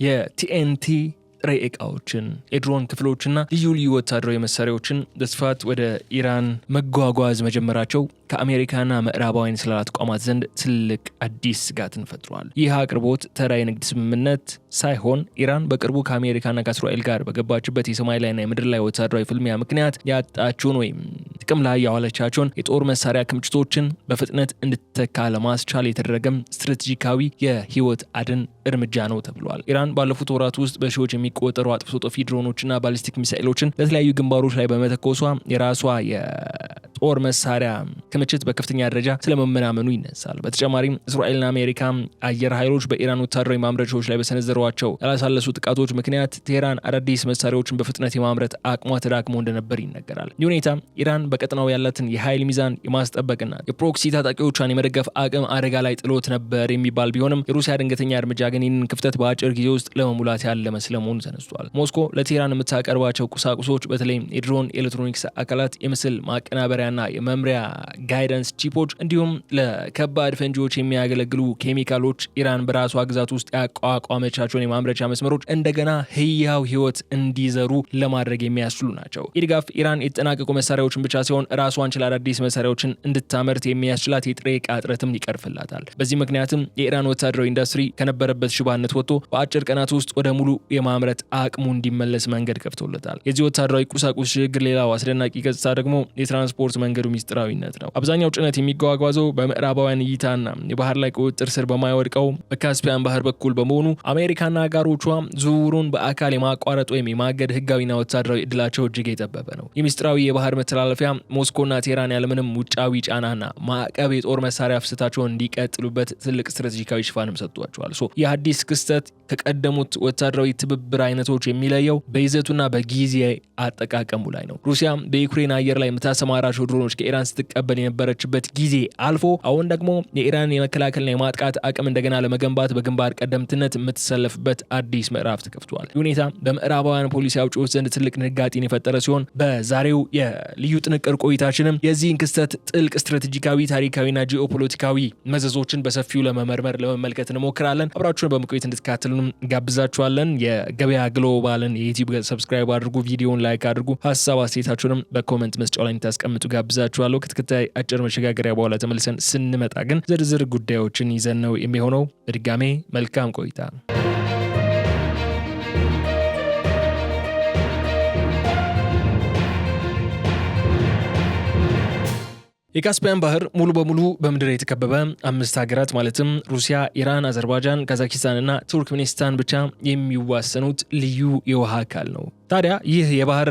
የቲኤንቲ ጥሬ ዕቃዎችን የድሮን ክፍሎችና ልዩ ልዩ ወታደራዊ መሳሪያዎችን በስፋት ወደ ኢራን መጓጓዝ መጀመራቸው ከአሜሪካና ምዕራባውያን ስለላ ተቋማት ዘንድ ትልቅ አዲስ ስጋትን ፈጥሯል። ይህ አቅርቦት ተራ የንግድ ስምምነት ሳይሆን ኢራን በቅርቡ ከአሜሪካና ከእስራኤል ጋር በገባችበት የሰማይ ላይና የምድር ላይ ወታደራዊ ፍልሚያ ምክንያት ያጣችውን ወይም ጥቅም ላይ ያዋለቻቸውን የጦር መሳሪያ ክምችቶችን በፍጥነት እንድትተካ ለማስቻል የተደረገም ስትራቴጂካዊ የህይወት አድን እርምጃ ነው ተብሏል። ኢራን ባለፉት ወራት ውስጥ በሺዎች የሚቆጠሩ አጥፍቶ ጠፊ ድሮኖችና ባሊስቲክ ሚሳኤሎችን በተለያዩ ግንባሮች ላይ በመተኮሷ የራሷ የጦር መሳሪያ ክምችት በከፍተኛ ደረጃ ስለመመናመኑ ይነሳል። በተጨማሪም እስራኤልና አሜሪካ አየር ኃይሎች በኢራን ወታደራዊ ማምረቻዎች ላይ በሰነዘሯቸው ያላሳለሱ ጥቃቶች ምክንያት ቴህራን አዳዲስ መሳሪያዎችን በፍጥነት የማምረት አቅሟ ተዳክሞ እንደነበር ይነገራል። ይህ ሁኔታ ኢራን በቀጠናው ያላትን የኃይል ሚዛን የማስጠበቅና የፕሮክሲ ታጣቂዎቿን የመደገፍ አቅም አደጋ ላይ ጥሎት ነበር የሚባል ቢሆንም የሩሲያ ድንገተኛ እርምጃ ግን ይህንን ክፍተት በአጭር ጊዜ ውስጥ ለመሙላት ያለመ ስለመሆኑ ተነስቷል። ሞስኮ ለቴህራን የምታቀርባቸው ቁሳቁሶች በተለይም የድሮን ኤሌክትሮኒክስ አካላት፣ የምስል ማቀናበሪያና የመምሪያ ጋይደንስ ቺፖች እንዲሁም ለከባድ ፈንጂዎች የሚያገለግሉ ኬሚካሎች ኢራን በራሷ ግዛት ውስጥ ያቋቋመቻቸውን የማምረቻ መስመሮች እንደገና ህያው ህይወት እንዲዘሩ ለማድረግ የሚያስችሉ ናቸው። ይህ ድጋፍ ኢራን የተጠናቀቁ መሳሪያዎችን ብቻ ሲሆን ራሷን ችላ አዳዲስ መሳሪያዎችን እንድታመርት የሚያስችላት የጥሬ ዕቃ እጥረትም ይቀርፍላታል። በዚህ ምክንያትም የኢራን ወታደራዊ ኢንዱስትሪ ከነበረበት ሽባነት ወጥቶ በአጭር ቀናት ውስጥ ወደ ሙሉ የማምረት አቅሙ እንዲመለስ መንገድ ከፍቶለታል። የዚህ ወታደራዊ ቁሳቁስ ሽግግር ሌላው አስደናቂ ገጽታ ደግሞ የትራንስፖርት መንገዱ ሚስጥራዊነት ነው። አብዛኛው ጭነት የሚጓጓዘው በምዕራባውያን እይታና የባህር ላይ ቁጥጥር ስር በማይወድቀው በካስፒያን ባህር በኩል በመሆኑ አሜሪካና አጋሮቿ ዝውውሩን በአካል የማቋረጥ ወይም የማገድ ህጋዊና ወታደራዊ እድላቸው እጅግ የጠበበ ነው። የሚስጥራዊ የባህር መተላለፊያ ሞስኮና ቴህራን ያለምንም ውጫዊ ጫናና ማዕቀብ የጦር መሳሪያ ፍሰታቸውን እንዲቀጥሉበት ትልቅ ስትራቴጂካዊ ሽፋንም ሰጥቷቸዋል። ይህ አዲስ ክስተት ከቀደሙት ወታደራዊ ትብብር አይነቶች የሚለየው በይዘቱና በጊዜ አጠቃቀሙ ላይ ነው። ሩሲያ በዩክሬን አየር ላይ የምታሰማራቸው ድሮኖች ከኢራን ስትቀበል የነበረችበት ጊዜ አልፎ አሁን ደግሞ የኢራን የመከላከልና የማጥቃት አቅም እንደገና ለመገንባት በግንባር ቀደምትነት የምትሰለፍበት አዲስ ምዕራፍ ተከፍቷል። ይህ ሁኔታ በምዕራባውያን ፖሊሲ አውጪዎች ዘንድ ትልቅ ንጋጤን የፈጠረ ሲሆን በዛሬው የልዩ ጥንቅር ቆይታችንም የዚህን ክስተት ጥልቅ ስትራቴጂካዊ፣ ታሪካዊና ጂኦፖለቲካዊ መዘዞችን በሰፊው ለመመልከት እንሞክራለን። አብራችሁን በመቆየት እንድትከታተሉን ጋብዛችኋለን። የገበያ ግሎባልን የዩቲዩብ ገጽ ሰብስክራይብ አድርጉ፣ ቪዲዮውን ላይክ አድርጉ፣ ሀሳብ አስተያየታችሁንም በኮሜንት መስጫው ላይ እንድታስቀምጡ ጋብዛችኋለሁ። ከተከታይ አጭር መሸጋገሪያ በኋላ ተመልሰን ስንመጣ ግን ዝርዝር ጉዳዮችን ይዘን ነው የሚሆነው። በድጋሜ መልካም ቆይታ። የካስፒያን ባህር ሙሉ በሙሉ በምድር የተከበበ 5 ሀገራት ማለትም ሩሲያ፣ ኢራን፣ አዘርባይጃን፣ ካዛኪስታንና ቱርክሜኒስታን ብቻ የሚዋሰኑት ልዩ የውሃ አካል ነው። ታዲያ ይህ የባህር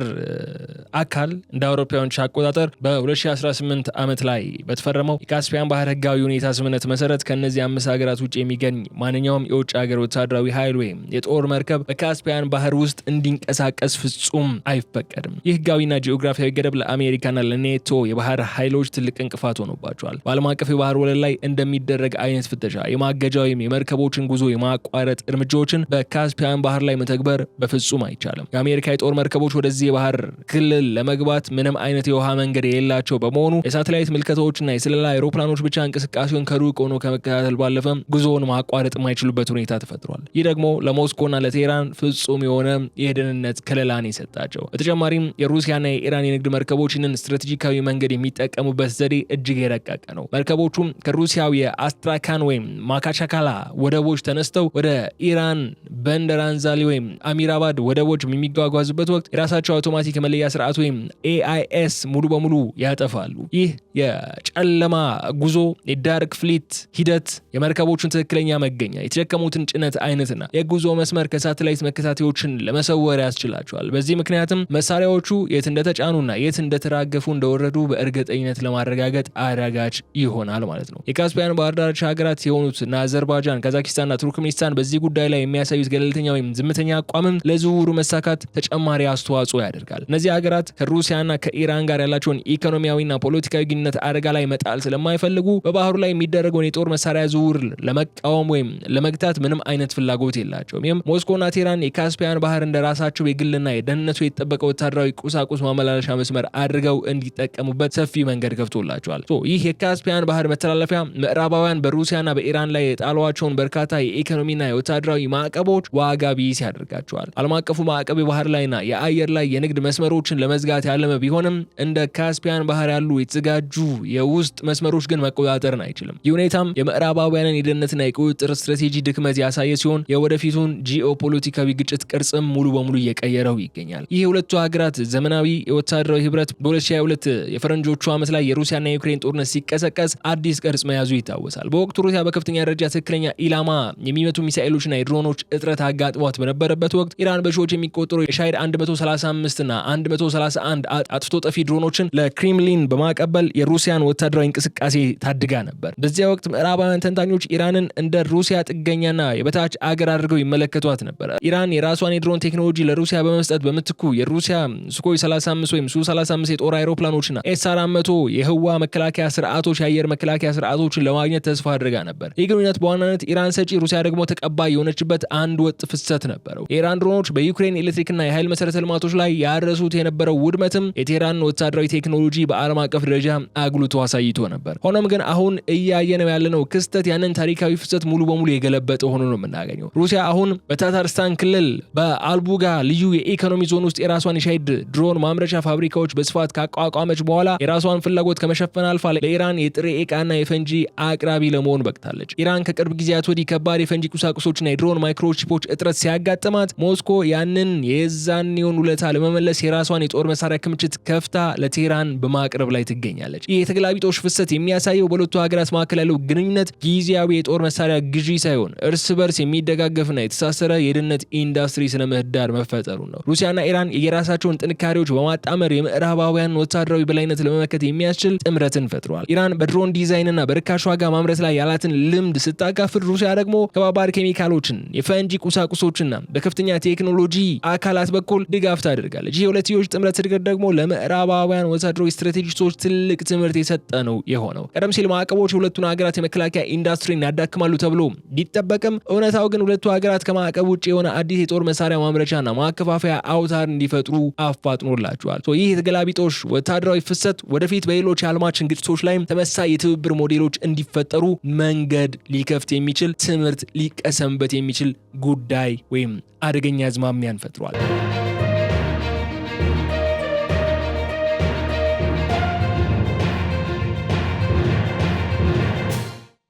አካል እንደ አውሮፓውያን አቆጣጠር በ2018 ዓመት ላይ በተፈረመው የካስፒያን ባህር ህጋዊ ሁኔታ ስምምነት መሰረት ከነዚህ 5 ሀገራት ውጭ የሚገኝ ማንኛውም የውጭ ሀገር ወታደራዊ ኃይል ወይም የጦር መርከብ በካስፒያን ባህር ውስጥ እንዲንቀሳቀስ ፍጹም አይፈቀድም። ይህ ህጋዊና ጂኦግራፊያዊ ገደብ ለአሜሪካና ለኔቶ የባህር ኃይሎች ትልቅ እንቅፋት ሆኖባቸዋል። በዓለም አቀፍ የባህር ወለል ላይ እንደሚደረግ አይነት ፍተሻ፣ የማገጃ ወይም የመርከቦችን ጉዞ የማቋረጥ እርምጃዎችን በካስፒያን ባህር ላይ መተግበር በፍጹም አይቻልም። የአሜሪካ የጦር መርከቦች ወደዚህ የባህር ክልል ለመግባት ምንም አይነት የውሃ መንገድ የሌላቸው በመሆኑ የሳተላይት ምልከታዎችና የስለላ አውሮፕላኖች ብቻ እንቅስቃሴውን ከሩቅ ሆኖ ከመከታተል ባለፈ ጉዞውን ማቋረጥ የማይችሉበት ሁኔታ ተፈጥሯል። ይህ ደግሞ ለሞስኮና ለቴህራን ፍጹም የሆነ የደህንነት ከለላን የሰጣቸው። በተጨማሪም የሩሲያና የኢራን የንግድ መርከቦች ይህንን ስትራቴጂካዊ መንገድ የሚጠቀሙበት ዘዴ እጅግ የረቀቀ ነው። መርከቦቹም ከሩሲያው የአስትራካን ወይም ማካቻካላ ወደቦች ተነስተው ወደ ኢራን በንደራንዛሊ ወይም አሚራባድ ወደቦች የሚጓጓዙበት ወቅት የራሳቸው አውቶማቲክ መለያ ስርዓት ወይም AIS ሙሉ በሙሉ ያጠፋሉ። ይህ የጨለማ ጉዞ የዳርክ ፍሊት ሂደት የመርከቦቹን ትክክለኛ መገኛ፣ የተሸከሙትን ጭነት አይነትና የጉዞ መስመር ከሳተላይት መከታተያዎችን ለመሰወር ያስችላቸዋል። በዚህ ምክንያትም መሳሪያዎቹ የት እንደተጫኑና የት እንደተራገፉ እንደወረዱ በእርግጠኝነት ለማረጋገጥ አዳጋች ይሆናል ማለት ነው። የካስፒያን ባህር ዳርቻ ሀገራት የሆኑት አዘርባይጃን፣ ካዛኪስታንና ቱርክሜኒስታን በዚህ ጉዳይ ላይ የሚያሳዩት ገለልተኛ ወይም ዝምተኛ አቋምም ለዝውውሩ መሳካት ተጨማሪ አስተዋጽኦ ያደርጋል። እነዚህ ሀገራት ከሩሲያና ከኢራን ጋር ያላቸውን ኢኮኖሚያዊና ፖለቲካዊ ግንኙነት አደጋ ላይ መጣል ስለማይፈልጉ በባህሩ ላይ የሚደረገውን የጦር መሳሪያ ዝውውር ለመቃወም ወይም ለመግታት ምንም አይነት ፍላጎት የላቸውም። ይህም ሞስኮና ቴህራን የካስፒያን ባህር እንደራሳቸው የግልና የደህንነቱ የተጠበቀ ወታደራዊ ቁሳቁስ ማመላለሻ መስመር አድርገው እንዲጠቀሙበት ሰፊ መንገድ ከፍቶላቸዋል። ይህ የካስፒያን ባህር መተላለፊያ ምዕራባውያን በሩሲያና በኢራን ላይ የጣሏቸውን በርካታ የኢኮኖሚና የወታደራዊ ማዕቀቦች ዋጋ ቢስ ያደርጋቸዋል። ዓለም አቀፉ ማዕቀብ የባህር ላይና የአየር ላይ የንግድ መስመሮችን ለመዝጋት ያለመ ቢሆንም እንደ ካስፒያን ባህር ያሉ የተዘጋጁ የውስጥ መስመሮች ግን መቆጣጠርን አይችልም። ይህ ሁኔታም የምዕራባውያንን የደህንነትና የቁጥጥር ስትራቴጂ ድክመት ያሳየ ሲሆን የወደፊቱን ጂኦፖለቲካዊ ግጭት ቅርጽም ሙሉ በሙሉ እየቀየረው ይገኛል። ይህ የሁለቱ ሀገራት ዘመናዊ የወታደራዊ ህብረት በ2022 የፈረንጆቹ ዓመት ላይ የሩሲያና የዩክሬን ጦርነት ሲቀሰቀስ አዲስ ቅርጽ መያዙ ይታወሳል። በወቅቱ ሩሲያ በከፍተኛ ደረጃ ትክክለኛ ኢላማ የሚመቱ ሚሳኤሎችና የድሮኖች እጥረት አጋጥሟት በነበረበት ወቅት ኢራን በሺዎች የሚቆጠሩ የሻሂድ 135 እና 131 አጥፍቶ ጠፊ ድሮኖችን ለክሬምሊን በማቀበል የሩሲያን ወታደራዊ እንቅስቃሴ ታድጋ ነበር። በዚያ ወቅት ምዕራባውያን ተንታኞች ኢራንን እንደ ሩሲያ ጥገኛና የበታች አገር አድርገው ይመለከቷት ነበር። ኢራን የራሷን የድሮን ቴክኖሎጂ ለሩሲያ በመስጠት በምትኩ የሩሲያ ሱኮይ 35 ወይም ሱ-35 የጦር አይሮፕላኖችና ኤስ-400 የህዋ መከላከያ ስርዓቶች የአየር መከላከያ ስርዓቶችን ለማግኘት ተስፋ አድርጋ ነበር። ይህ ግንኙነት በዋናነት ኢራን ሰጪ፣ ሩሲያ ደግሞ ተቀባይ የሆነችበት አንድ ወጥ ፍሰት ነበረው። የኢራን ድሮኖች በዩክሬን ኤሌክትሪክና የኃይል መሰረተ ልማቶች ላይ ያረሱት የነበረው ውድመትም የቴህራን ወታደራዊ ቴክኖሎጂ በዓለም አቀፍ ደረጃ አጉልቶ አሳይቶ ነበር። ሆኖም ግን አሁን እያየነው ያለነው ክስተት ያንን ታሪካዊ ፍሰት ሙሉ በሙሉ የገለበጠ ሆኖ ነው የምናገኘው። ሩሲያ አሁን በታታርስታን ክልል በአልቡጋ ልዩ የኢኮኖሚ ዞን ውስጥ የራሷን የሻሂድ ድሮን ማምረቻ ፋብሪካዎች በስፋት ካቋቋመች በኋላ የራሷን ፍላጎት ከመሸፈን አልፋ ለኢራን የጥሬ ዕቃና የፈንጂ አቅራቢ ለመሆን በቅታለች። ኢራን ከቅርብ ጊዜያት ወዲህ ከባድ የፈንጂ ቁሳቁሶችና የድሮን ማይክሮቺፖች እጥረት ሲያጋጥማት ሞስኮ ያንን የዛኔውን ውለታ ለመመለስ የራሷን የጦር መሳሪያ ክምችት ከፍታ ለቴህራን በማቅረብ ላይ ትገኛለች። ይህ የተገላቢጦሽ ፍሰት የሚያሳየው በሁለቱ ሀገራት መካከል ያለው ግንኙነት ጊዜያዊ የጦር መሳሪያ ግዢ ሳይሆን እርስ በርስ የሚደጋገፍና የተሳሰረ የደህንነት ኢንዱስትሪ ስነ ምህዳር መፈጠሩ ነው። ሩሲያና ኢራን የራሳቸውን ጥንካሬዎች በማጣመር የምዕራባውያን ወታደራዊ በላይነት ለመመከት የሚያስችል ጥምረትን ፈጥሯል። ኢራን በድሮን ዲዛይንና በርካሽ ዋጋ ማምረት ላይ ያላትን ልምድ ስታካፍል፣ ሩሲያ ደግሞ ከባባድ ኬሚካሎችን፣ የፈንጂ ቁሳቁሶችና በከፍተኛ ቴክኖሎጂ አካላት በኩል ድጋፍ ታደርጋለች። ይህ የሁለትዮሽ ጥምረት እድገት ደግሞ ለምዕራባውያን ወታደራዊ ስትራቴጂስቶች ትልቅ ትምህርት የሰጠ ነው የሆነው። ቀደም ሲል ማዕቀቦች ሁለቱን ሀገራት የመከላከያ ኢንዱስትሪን ያዳክማሉ ተብሎ ቢጠበቅም እውነታው ግን ሁለቱ ሀገራት ከማዕቀብ ውጭ የሆነ አዲስ የጦር መሳሪያ ማምረቻና ማከፋፈያ አውታር እንዲፈጥሩ አፋጥኖላቸዋል። ይህ የተገላቢጦሽ ወታደራዊ ፍሰት ወደፊት በሌሎች የዓለማችን ግጭቶች ላይም ተመሳሳይ የትብብር ሞዴሎች እንዲፈጠሩ መንገድ ሊከፍት የሚችል ትምህርት ሊቀሰምበት የሚችል ጉዳይ ወይም አደገኛ አዝማሚያን ፈጥሯል።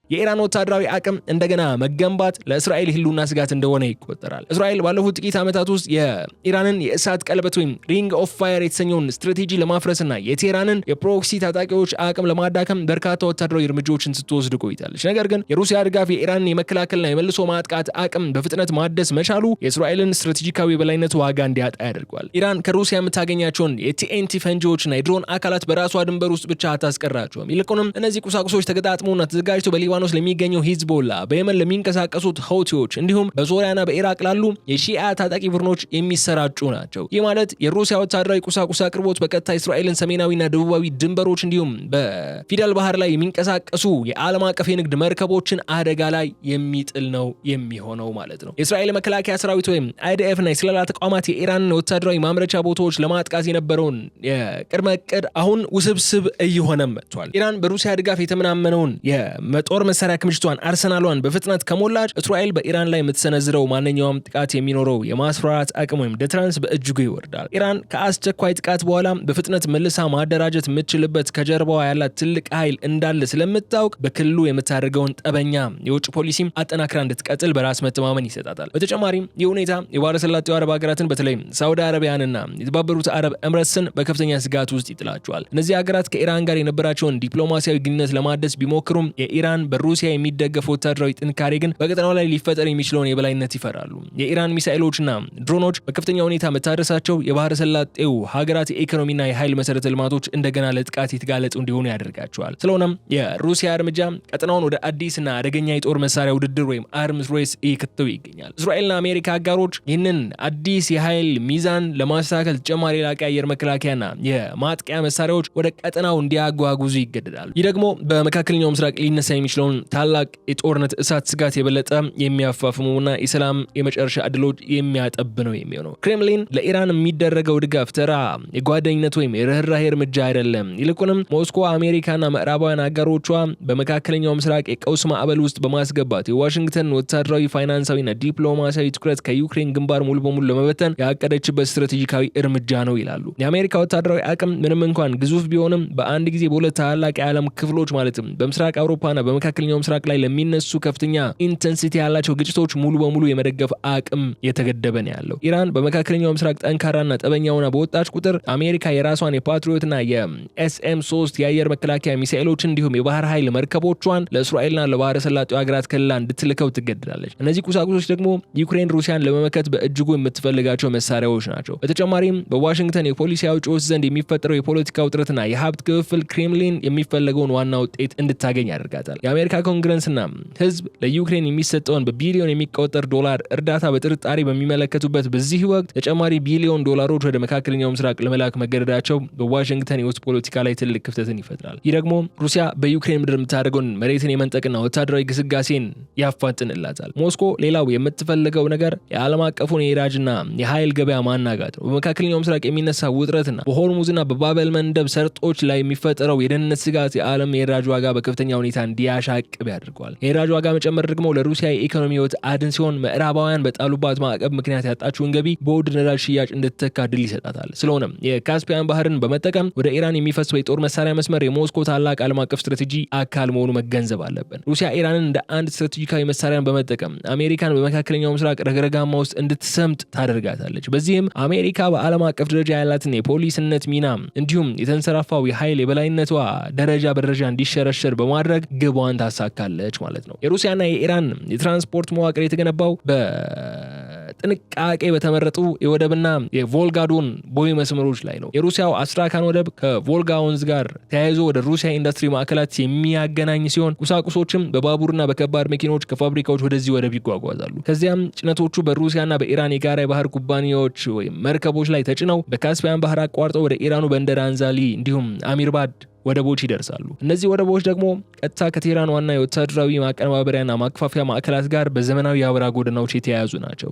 የኢራን ወታደራዊ አቅም እንደገና መገንባት ለእስራኤል ህልውና ስጋት እንደሆነ ይቆጠራል። እስራኤል ባለፉት ጥቂት ዓመታት ውስጥ የኢራንን የእሳት ቀለበት ወይም ሪንግ ኦፍ ፋየር የተሰኘውን ስትራቴጂ ለማፍረስና የቴህራንን የፕሮክሲ ታጣቂዎች አቅም ለማዳከም በርካታ ወታደራዊ እርምጃዎችን ስትወስድ ቆይታለች። ነገር ግን የሩሲያ ድጋፍ የኢራንን የመከላከልና የመልሶ ማጥቃት አቅም በፍጥነት ማደስ መቻሉ የእስራኤልን ስትራቴጂካዊ በላይነት ዋጋ እንዲያጣ ያደርገዋል። ኢራን ከሩሲያ የምታገኛቸውን የቲኤንቲ ፈንጂዎችና የድሮን አካላት በራሷ ድንበር ውስጥ ብቻ አታስቀራቸውም። ይልቁንም እነዚህ ቁሳቁሶች ተገጣጥመውና ተዘጋጅተው በሊባኖስ ለሚገኘው ሂዝቦላ፣ በየመን ለሚንቀሳቀሱት ሆቲዎች እንዲሁም በሶሪያና በኢራቅ ላሉ የሺአ ታጣቂ ቡድኖች የሚሰራጩ ናቸው። ይህ ማለት የሩሲያ ወታደራዊ ቁሳቁስ አቅርቦት በቀጥታ እስራኤልን ሰሜናዊና ደቡባዊ ድንበሮች እንዲሁም በፊደል ባህር ላይ የሚንቀሳቀሱ የዓለም አቀፍ የንግድ መርከቦችን አደጋ ላይ የሚጥል ነው የሚሆነው ማለት ነው። የእስራኤል መከላከያ ሰራዊት ወይም አይዲኤፍ እና የስለላ ተቋማት የኢራንን ወታደራዊ ማምረቻ ቦታዎች ለማጥቃት የነበረውን የቅድመ ዕቅድ አሁን ውስብስብ እየሆነ መጥቷል። ኢራን በሩሲያ ድጋፍ የተመናመነውን የጦር መሳሪያ ክምችቷን አርሰናሏን በፍጥነት ከሞላች እስራኤል በኢራን ላይ የምትሰነዝረው ማንኛውም ጥቃት የሚኖረው የማስፈራራት አቅም ወይም ዲተረንስ በእጅጉ ይወርዳል። ኢራን ከአስቸኳይ ጥቃት በኋላ በፍጥነት መልሳ ማደራጀት የምትችልበት ከጀርባዋ ያላት ትልቅ ኃይል እንዳለ ስለምታውቅ በክልሉ የምታደርገውን ጠበኛ የውጭ ፖሊሲም አጠናክራ እንድትቀጥል በራስ መተማመን ይሰጣታል። በተጨማሪም ይህ ሁኔታ የባሕረ ሰላጤው አረብ ሀገራትን በተለይ ሳውዲ አረቢያንና የተባበሩት አረብ ኤምሬትስን በከፍተኛ ስጋት ውስጥ ይጥላቸዋል። እነዚህ ሀገራት ከኢራን ጋር የነበራቸውን ዲፕሎማሲያዊ ግንኙነት ለማደስ ቢሞክሩም የኢራን በሩሲያ የሚደገፍ ወታደራዊ ጥንካሬ ግን በቀጠናው ላይ ሊፈጠር የሚችለውን የበላይነት ይፈራሉ። የኢራን ሚሳኤሎችና ድሮኖች በከፍተኛ ሁኔታ መታደሳቸው የባህረ ሰላጤው ሀገራት የኢኮኖሚና የኃይል መሰረተ ልማቶች እንደገና ለጥቃት የተጋለጡ እንዲሆኑ ያደርጋቸዋል። ስለሆነም የሩሲያ እርምጃ ቀጠናውን ወደ አዲስና አደገኛ የጦር መሳሪያ ውድድር ወይም አርምስ ሬስ እየከተው ይገኛል። እስራኤልና አሜሪካ አጋሮች ይህንን አዲስ የኃይል ሚዛን ለማስተካከል ተጨማሪ ላቂ አየር መከላከያና የማጥቂያ መሳሪያዎች ወደ ቀጠናው እንዲያጓጉዙ ይገደዳሉ። ይህ ደግሞ በመካከለኛው ምስራቅ ሊነሳ የሚችለውን ታላቅ የጦርነት እሳት ስጋት የበለጠ የሚያፋፍሙና የሰላም የመጨረሻ ዕድሎች የሚያጠብ ነው የሚሆነው። ክሬምሊን ለኢራን የሚደረገው ድጋፍ ተራ የጓደኝነት ወይም የርህራሄ እርምጃ አይደለም። ይልቁንም ሞስኮ አሜሪካና ምዕራባውያን አጋሮቿ በመካከለኛው ምስራቅ የቀውስ ማዕበል ውስጥ በማስገባት የዋሽንግተን ወታደራዊ፣ ፋይናንሳዊና ዲፕሎማሲያዊ ትኩረት ከዩክሬን ግንባር ሙሉ በሙሉ ለመበተን ያቀደችበት ስትራቴጂካዊ እርምጃ ነው ይላሉ። የአሜሪካ ወታደራዊ አቅም ምንም እንኳን ግዙፍ ቢሆንም በአንድ ጊዜ በሁለት ታላላቅ የዓለም ክፍሎች ማለትም በምስራቅ አውሮፓና በመካከለኛው ምስራቅ ላይ ለሚነሱ ከፍተኛ ኢንተንሲቲ ያላቸው ግጭቶች ሙሉ በሙሉ የመደገፍ አቅም የተገደበ ነው ያለው። ኢራን በመካከለኛው ምስራቅ ጠንካራና ጠበኛ ሆና በወጣች ቁጥር አሜሪካ የራሷን የፓትሪዮትና የኤስኤም3 የአየር መከላከያ ሚሳኤሎች እንዲሁም የባህር ኃይል መርከቦቿን ለእስራኤልና ለባህረ ሰላጤው ሀገራት ከልላ እንድትልከው ትገደዳለች። እነዚህ ቁሳቁሶች ደግሞ ዩክሬን ሩሲያን ለመመከት በእጅጉ የምትፈልጋቸው መሳሪያዎች ናቸው። በተጨማሪም በዋሽንግተን የፖሊሲ አውጪዎች ዘንድ የሚፈጠረው የፖለቲካ ውጥረትና የሀብት ክፍፍል ክሬምሊን የሚፈለገውን ዋና ውጤት እንድታገኝ ያደርጋታል። የአሜሪካ ኮንግረስና ህዝብ ለዩክሬን የሚሰጠውን በቢሊዮን የሚቆጠር ዶላር እርዳታ በጥርጣሬ በሚመለከቱበት በዚህ ወቅት ተጨማሪ ቢሊዮን ዶላሮች ወደ መካከለኛው ምስራቅ ለመላክ መገደዳቸው በዋሽንግተን የውስጥ ፖለቲካ ላይ ትልቅ ክፍተትን ይፈጥራል። ይህ ደግሞ ሩሲያ በዩክሬን ምድር የምታደርገውን መሬትን የመንጠቅና ወታደራዊ ግስጋሴን ያፋጥንላታል። ሞስኮ ሌላው የምትፈልገው ነገር የዓለም አቀፉን የነዳጅና የኃይል ገበያ ማናጋት ነው። በመካከለኛው ምስራቅ የሚነሳ ውጥረትና በሆርሙዝና በባበል መንደብ ሰርጦች ላይ የሚፈጠረው የደህንነት ስጋት የዓለም የነዳጅ ዋጋ በከፍተኛ ሁኔታ እንዲያሻቅብ ያደርገዋል። የነዳጅ ዋጋ መጨመር ደግሞ ለሩሲያ የኢኮኖሚ ህይወት አድን ሲሆን ምዕራባውያን በጣሉባት ማዕቀብ ምክንያት ያጣችውን ገቢ በውድ ነዳጅ ሽያጭ እንድትተካ ድል ይሰጣታል። ስለሆነም የካስፒያን ባህርን በመጠቀም ወደ ኢራን የሚፈሰው የጦር መሳሪያ መስመር የሞስኮ ታላቅ ዓለም አቀፍ ስትራቴጂ አካል መሆኑ መገንዘብ አለብን። ሩሲያ ኢራንን እንደ አንድ ስትራቴጂካዊ መሳሪያን በመጠቀም አሜሪካን በመካከለኛው ምስራቅ ረግረጋማ ውስጥ እንድትሰምጥ ታደርጋታለች። በዚህም አሜሪካ በዓለም አቀፍ ደረጃ ያላትን የፖሊስነት ሚና እንዲሁም የተንሰራፋው የኃይል የበላይነቷ ደረጃ በደረጃ እንዲሸረሸር በማድረግ ግቧን ታሳካለች ማለት ነው። የሩሲያና የኢራን የትራንስፖርት መዋቅር የተገነባው በጥንቃቄ በተመረጡ የወደብና የቮልጋዶን ቦይ መስመሮች ላይ ነው። የሩሲያው አስትራካን ወደብ ከቮልጋ ወንዝ ጋር ተያይዞ ወደ ሩሲያ ኢንዱስትሪ ማዕከላት የሚያገናኝ ሲሆን ቁሳቁሶችም በባቡርና በከባድ መኪኖች ከፋብሪካዎች ወደዚህ ወደብ ይጓጓዛሉ። ከዚያም ጭነቶቹ በሩሲያና በኢራን የጋራ የባህር ኩባንያዎች ወይም መርከቦች ላይ ተጭነው በካስፒያን ባህር አቋርጠው ወደ ኢራኑ በንደር አንዛሊ እንዲሁም አሚርባድ ወደቦች ይደርሳሉ። እነዚህ ወደቦች ደግሞ ቀጥታ ከቴህራን ዋና የወታደራዊ ማቀነባበሪያና ማከፋፈያ ማዕከላት ጋር በዘመናዊ የአውራ ጎዳናዎች የተያያዙ ናቸው።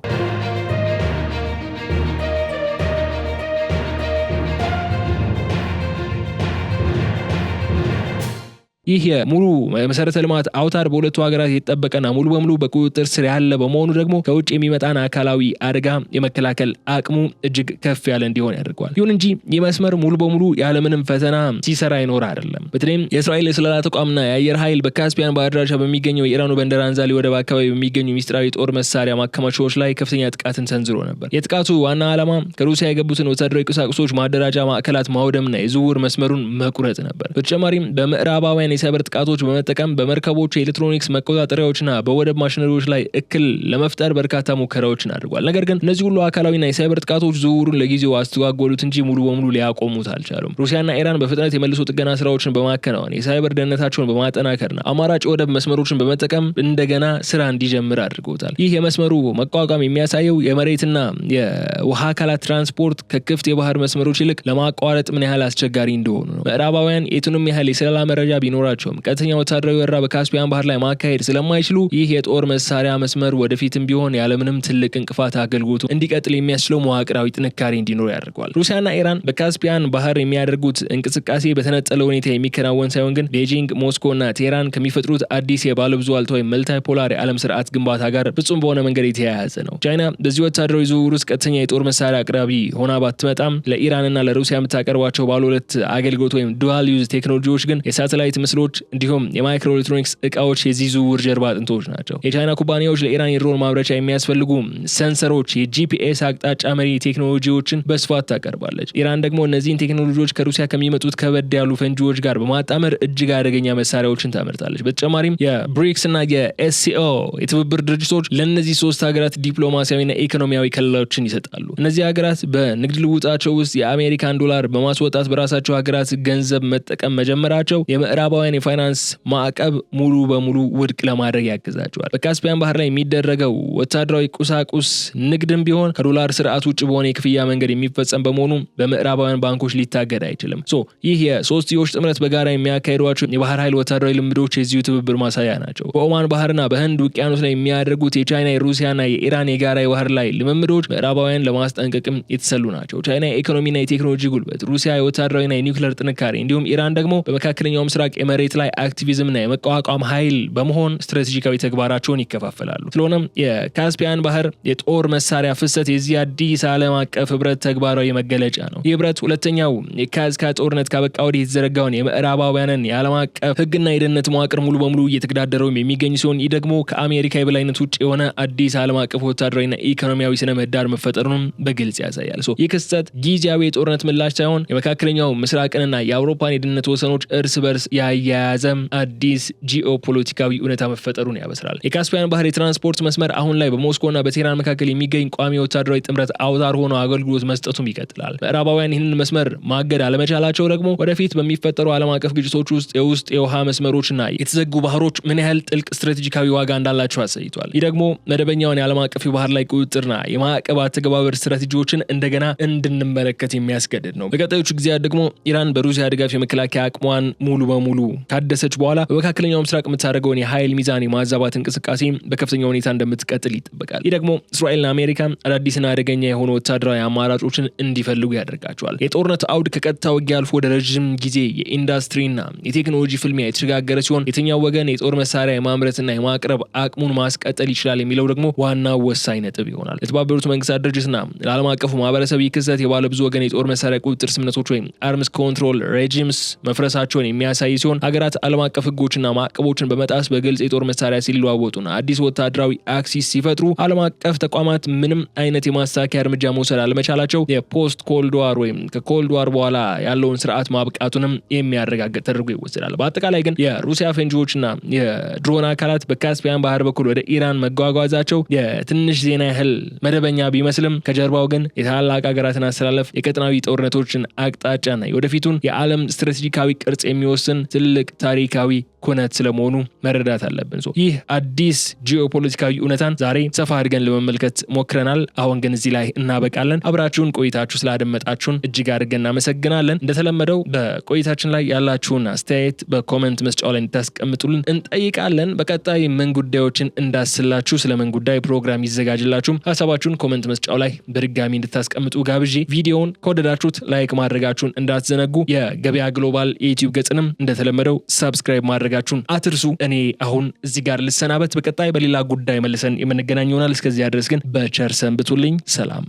ይህ የሙሉ መሰረተ ልማት አውታር በሁለቱ ሀገራት የተጠበቀና ሙሉ በሙሉ በቁጥጥር ስር ያለ በመሆኑ ደግሞ ከውጭ የሚመጣን አካላዊ አደጋ የመከላከል አቅሙ እጅግ ከፍ ያለ እንዲሆን ያደርገዋል። ይሁን እንጂ ይህ መስመር ሙሉ በሙሉ ያለምንም ፈተና ሲሰራ ይኖር አይደለም። በተለይም የእስራኤል የስለላ ተቋምና የአየር ኃይል በካስፒያን ባህር ዳርቻ በሚገኘው የኢራኑ በንደር አንዛሊ ወደብ አካባቢ በሚገኙ ሚስጥራዊ ጦር መሳሪያ ማከማቻዎች ላይ ከፍተኛ ጥቃትን ሰንዝሮ ነበር። የጥቃቱ ዋና ዓላማ ከሩሲያ የገቡትን ወታደራዊ ቁሳቁሶች ማደራጃ ማዕከላት ማውደምና የዝውውር መስመሩን መቁረጥ ነበር። በተጨማሪም በምዕራባውያን የሳይበር ጥቃቶች በመጠቀም በመርከቦች የኤሌክትሮኒክስ መቆጣጠሪያዎችና በወደብ ማሽነሪዎች ላይ እክል ለመፍጠር በርካታ ሙከራዎችን አድርጓል። ነገር ግን እነዚህ ሁሉ አካላዊና የሳይበር ጥቃቶች ዝውውሩን ለጊዜው አስተጓጎሉት እንጂ ሙሉ በሙሉ ሊያቆሙት አልቻሉም። ሩሲያና ኢራን በፍጥነት የመልሶ ጥገና ስራዎችን በማከናወን የሳይበር ደህንነታቸውን በማጠናከርና አማራጭ ወደብ መስመሮችን በመጠቀም እንደገና ስራ እንዲጀምር አድርገውታል። ይህ የመስመሩ መቋቋም የሚያሳየው የመሬትና የውሃ አካላት ትራንስፖርት ከክፍት የባህር መስመሮች ይልቅ ለማቋረጥ ምን ያህል አስቸጋሪ እንደሆኑ ነው። ምዕራባውያን የቱንም ያህል የስለላ መረጃ ቢኖራቸውም ቀጥተኛ ወታደራዊ ወረራ በካስፒያን ባህር ላይ ማካሄድ ስለማይችሉ ይህ የጦር መሳሪያ መስመር ወደፊትም ቢሆን ያለምንም ትልቅ እንቅፋት አገልግሎቱ እንዲቀጥል የሚያስችለው መዋቅራዊ ጥንካሬ እንዲኖር ያደርገዋል። ሩሲያና ኢራን በካስፒያን ባህር የሚያደርጉት እንቅስቃሴ በተነጠለ ሁኔታ የሚከናወን ሳይሆን ግን ቤጂንግ፣ ሞስኮና ቴህራን ከሚፈጥሩት አዲስ የባለብዙ ዋልታ ወይም መልታይፖላር የዓለም ስርዓት ግንባታ ጋር ፍጹም በሆነ መንገድ የተያያዘ ነው። ቻይና በዚህ ወታደራዊ ዝውውር ውስጥ ቀጥተኛ የጦር መሳሪያ አቅራቢ ሆና ባትመጣም ለኢራንና ለሩሲያ የምታቀርባቸው ባለ ሁለት አገልግሎት ወይም ዱዋል ዩዝ ቴክኖሎጂዎች ግን የሳተላይት ምስሎች ክፍሎች እንዲሁም የማይክሮ ኤሌክትሮኒክስ እቃዎች የዚህ ዝውውር ጀርባ አጥንቶች ናቸው። የቻይና ኩባንያዎች ለኢራን የድሮን ማምረቻ የሚያስፈልጉ ሴንሰሮች፣ የጂፒኤስ አቅጣጫ መሪ ቴክኖሎጂዎችን በስፋት ታቀርባለች። ኢራን ደግሞ እነዚህን ቴክኖሎጂዎች ከሩሲያ ከሚመጡት ከበድ ያሉ ፈንጂዎች ጋር በማጣመር እጅግ አደገኛ መሳሪያዎችን ታመርታለች። በተጨማሪም የብሪክስ እና የኤስሲኦ የትብብር ድርጅቶች ለእነዚህ ሶስት ሀገራት ዲፕሎማሲያዊና ኢኮኖሚያዊ ከለላዎችን ይሰጣሉ። እነዚህ ሀገራት በንግድ ልውጣቸው ውስጥ የአሜሪካን ዶላር በማስወጣት በራሳቸው ሀገራት ገንዘብ መጠቀም መጀመራቸው የምዕራባውያን የፋይናንስ ማዕቀብ ሙሉ በሙሉ ውድቅ ለማድረግ ያግዛቸዋል። በካስፒያን ባህር ላይ የሚደረገው ወታደራዊ ቁሳቁስ ንግድም ቢሆን ከዶላር ስርዓት ውጭ በሆነ የክፍያ መንገድ የሚፈጸም በመሆኑ በምዕራባውያን ባንኮች ሊታገድ አይችልም። ይህ የሶስትዮሽ ጥምረት በጋራ የሚያካሂዷቸው የባህር ኃይል ወታደራዊ ልምዶች የዚሁ ትብብር ማሳያ ናቸው። በኦማን ባህርና በህንድ ውቅያኖስ ላይ የሚያደርጉት የቻይና የሩሲያና የኢራን የጋራ የባህር ላይ ልምምዶች ምዕራባውያን ለማስጠንቀቅም የተሰሉ ናቸው። ቻይና የኢኮኖሚና የቴክኖሎጂ ጉልበት፣ ሩሲያ የወታደራዊና የኒውክሌር ጥንካሬ እንዲሁም ኢራን ደግሞ በመካከለኛው ምስራቅ የመሬት ላይ አክቲቪዝምና የመቋቋም ኃይል በመሆን ስትራቴጂካዊ ተግባራቸውን ይከፋፈላሉ። ስለሆነም የካስፒያን ባህር የጦር መሳሪያ ፍሰት የዚህ አዲስ ዓለም አቀፍ ህብረት ተግባራዊ መገለጫ ነው። ይህ ህብረት ሁለተኛው የካስካ ጦርነት ካበቃ ወዲህ የተዘረጋውን የምዕራባውያንን የዓለም አቀፍ ህግና የደህንነት መዋቅር ሙሉ በሙሉ እየተገዳደረው የሚገኝ ሲሆን ይህ ደግሞ ከአሜሪካ የበላይነት ውጭ የሆነ አዲስ ዓለም አቀፍ ወታደራዊና ኢኮኖሚያዊ ስነ ምህዳር መፈጠሩንም በግልጽ ያሳያል። ይህ ክስተት ጊዜያዊ የጦርነት ምላሽ ሳይሆን የመካከለኛው ምስራቅንና የአውሮፓን የደህንነት ወሰኖች እርስ በርስ ያያያዘ አዲስ ጂኦፖለቲካዊ እውነታ መፈጠሩን ያበስራል። የካስፒያን ባህር የትራንስፖርት መስመር አሁን ላይ በሞስኮና በቴህራን መካከል የሚገኝ ቋሚ ወታደራዊ ጥምረት አውታር ሆኖ አገልግሎት መስጠቱም ይቀጥላል። ምዕራባውያን ይህንን መስመር ማገድ አለመቻላቸው ደግሞ ወደፊት በሚፈጠሩ ዓለም አቀፍ ግጭቶች ውስጥ የውሃ መስመሮችና የተዘጉ ባህሮች ምን ያህል ጥልቅ ስትራቴጂካዊ ዋጋ እንዳላቸው አሳይቷል። ይህ ደግሞ መደበኛውን የዓለም አቀፍ የባህር ላይ ቁጥጥርና የማዕቀብ አተገባበር ስትራቴጂዎችን እንደገና እንድንመለከት የሚያስገድድ ነው። በቀጣዮቹ ጊዜያት ደግሞ ኢራን በሩሲያ ድጋፍ የመከላከያ አቅሟን ሙሉ በሙሉ ካደሰች በኋላ በመካከለኛው ምስራቅ የምታደርገውን የኃይል ሚዛን የማዛባት እንቅስቃሴ በከፍተኛ ሁኔታ እንደምትቀጥል ይጠበቃል። ይህ ደግሞ እስራኤልና አሜሪካ አዳዲስና አደገኛ የሆኑ ወታደራዊ አማራጮችን እንዲፈልጉ ያደርጋቸዋል። የጦርነት አውድ ከቀጥታ ውጊያ አልፎ ወደ ረዥም ጊዜ የኢንዱስትሪና የቴክኖሎጂ ፍልሚያ የተሸጋገረ ሲሆን የትኛው ወገን የጦር መሳሪያ የማምረትና የማቅረብ አቅሙን ማስቀጠል ይችላል የሚለው ደግሞ ዋናው ወሳኝ ነጥብ ይሆናል። የተባበሩት መንግስታት ድርጅትና ለዓለም አቀፉ ማህበረሰብ ይህ ክስተት የባለ ብዙ ወገን የጦር መሳሪያ ቁጥጥር ስምምነቶች ወይም አርምስ ኮንትሮል ሬጂምስ መፍረሳቸውን የሚያሳይ ሲሆን ሀገራት ዓለም አቀፍ ህጎችና ማዕቀቦችን በመጣስ በግልጽ የጦር መሳሪያ ሲለዋወጡና አዲስ ወታደራዊ አክሲስ ሲፈጥሩ ዓለም አቀፍ ተቋማት ምንም አይነት የማስተካከያ እርምጃ መውሰድ አለመቻላቸው የፖስት ኮልድ ዋር ወይም ከኮልድ ዋር በኋላ ያለውን ስርዓት ማብቃቱንም የሚያረጋግጥ ተደርጎ ይወሰዳል። በአጠቃላይ ግን የሩሲያ ፈንጂዎችና የድሮን አካላት በካስፒያን ባህር በኩል ወደ ኢራን መጓጓዛቸው የትንሽ ዜና ያህል መደበኛ ቢመስልም ከጀርባው ግን የታላቅ ሀገራትን አስተላለፍ የቀጠናዊ ጦርነቶችን አቅጣጫና የወደፊቱን የዓለም ስትራቴጂካዊ ቅርጽ የሚወስን ትልቅ ታሪካዊ ኩነት ስለመሆኑ መረዳት አለብን። ይህ አዲስ ጂኦፖለቲካዊ እውነታን ዛሬ ሰፋ አድርገን ለመመልከት ሞክረናል። አሁን ግን እዚህ ላይ እናበቃለን። አብራችሁን ቆይታችሁ ስላደመጣችሁን እጅግ አድርገን እናመሰግናለን። እንደተለመደው በቆይታችን ላይ ያላችሁን አስተያየት በኮሜንት መስጫው ላይ እንድታስቀምጡልን እንጠይቃለን። በቀጣይ ምን ጉዳዮችን እንዳስላችሁ ስለምን ጉዳይ ፕሮግራም ይዘጋጅላችሁም ሀሳባችሁን ኮሜንት መስጫው ላይ በድጋሚ እንድታስቀምጡ ጋብዤ ቪዲዮውን ከወደዳችሁት ላይክ ማድረጋችሁን እንዳትዘነጉ። የገበያ ግሎባል የዩቲዩብ ገጽንም እንደተለመደው ሰብስክራይብ ማድረጋችሁን አትርሱ። እኔ አሁን እዚህ ጋር ልሰናበት። በቀጣይ በሌላ ጉዳይ መልሰን የምንገናኝ ይሆናል። እስከዚያ ድረስ ግን በቸር ሰንብቱልኝ። ሰላም።